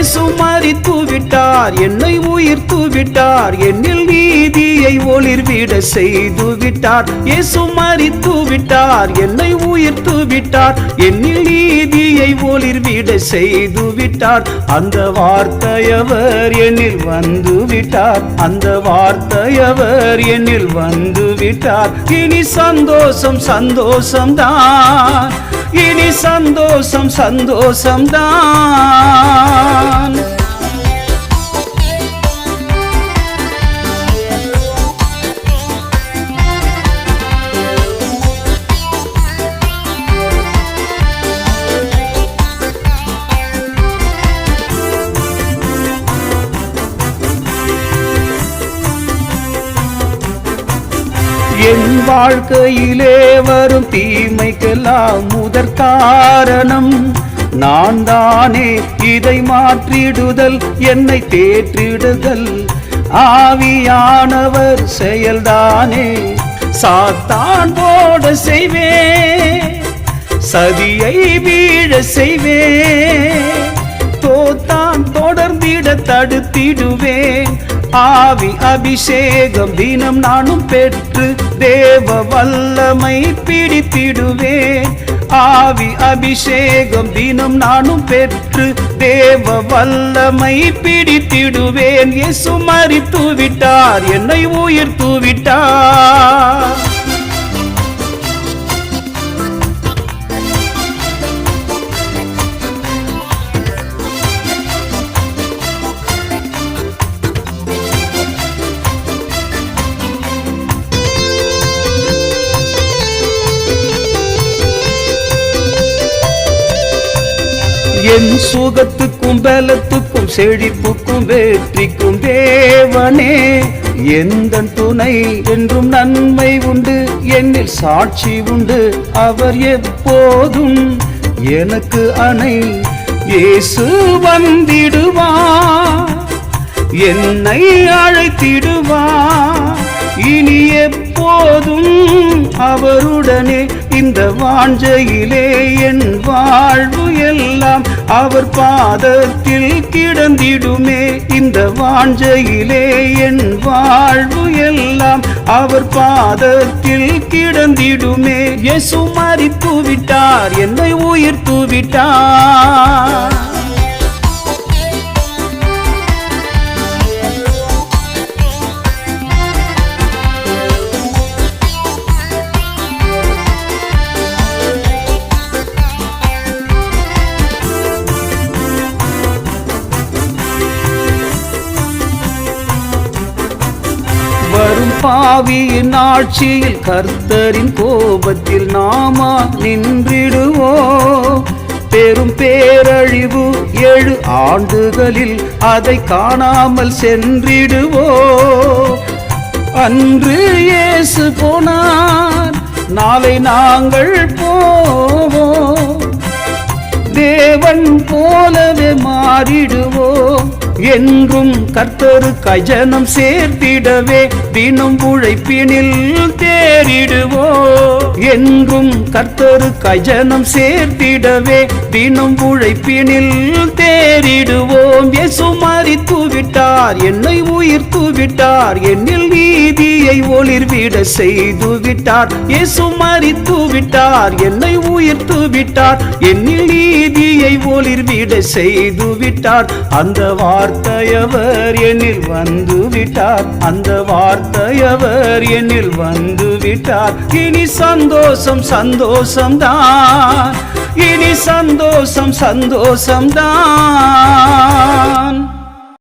இயேசு மரித்து விட்டார், என்னை உயிர்த்து விட்டார், என்னில் நீதியை ஒளிர்விட செய்து விட்டார். இயேசு மரித்து விட்டார், என்னை உயிர்த்து விட்டார், என்னில் நீதியை ஒளிர்விட செய்து விட்டார். அந்த வார்த்தையவர் என்னில் வந்து விட்டார், அந்த வார்த்தையவர் என்னில் வந்து விட்டார். இனி சந்தோஷம் சந்தோஷம்தான், இனி சந்தோஷம் சந்தோஷம்தான். என் வாழ்க்கையிலே வரும் தீமைக்கெல்லாம் முதற் காரணம் நான் தானே. இதை மாற்றிடுதல், என்னை தேற்றிடுதல் ஆவியானவர் செயல்தானே. சாத்தான் போட செய்வேன், சதியை வீழ செய்வேன், தோத்தான் தொடர்ந்திட தடுத்திடுவேன். ஆவி அபிஷேகம் தினம் நானும் பெற்று தேவ வல்லமை பிடித்திடுவேன். ஆவி அபிஷேகம் தினம் நானும் பெற்று தேவ வல்லமை பிடித்திடுவேன். இயேசு மரித்து விட்டார், என்னை உயிர்த்து விட்டார். என் சுகத்துக்கும் பலத்துக்கும் செழிப்புக்கும் வெற்றிக்கும் தேவனே எந்தன் துணை. என்றும் நன்மை உண்டு, என்னில் சாட்சி உண்டு, அவர் எப்போதும் எனக்கு அணை. இயேசு வந்திடுவார், என்னை அழைத்திடுவார், இனி எப்போதும் அவருடனே. இந்த வாஞ்சையிலே என் வாழ்வு எல்லாம் அவர் பாதத்தில் கிடந்திடுமே. இந்த வாஞ்சையிலே என் வாழ்வு எல்லாம் அவர் பாதத்தில் கிடந்திடுமே. இயேசு மரித்து விட்டார், என்னை உயிர்த்து விட்டார். வரும் பாவியின் ஆட்சியில் கர்த்தரின் கோபத்தில் நாமா நின்றிடுவோம். பெரும் பேரழிவு 7 ஆண்டுகளில் அதை காணாமல் சென்றிடுவோம். அன்று இயேசு போனார், நாளை நாங்கள் போவோம். தேவன் போலவே மாறிடுவோம். என்றும் கர்த்தருக்காய் ஜனம் சேர்த்திடவே தினம் உழைப்பினில் தேறிடுவோம். என்றும் கர்த்தருக்காய் ஜனம் சேர்த்திடவே தினம் உழைப்பினில் தேறிடுவோம். இயேசு மரித்து விட்டார், என்னை உயிர்த்து விட்டார், என்னில் நீதியை ஒளிர்விட செய்து விட்டார். இயேசு மரித்து விட்டார், என்னை உயிர்த்து விட்டார், என்னில் நீதியை ஒளிர்விட செய்து விட்டார். அந்த வார்த்தையவர் என்னில் வந்து விட்டார், அந்த வார்த்தையவர் என்னில் வந்து விட்டார். இனி சந்தோஷம் சந்தோஷம்தான், இனி சந்தோஷம் சந்தோஷம்தான்.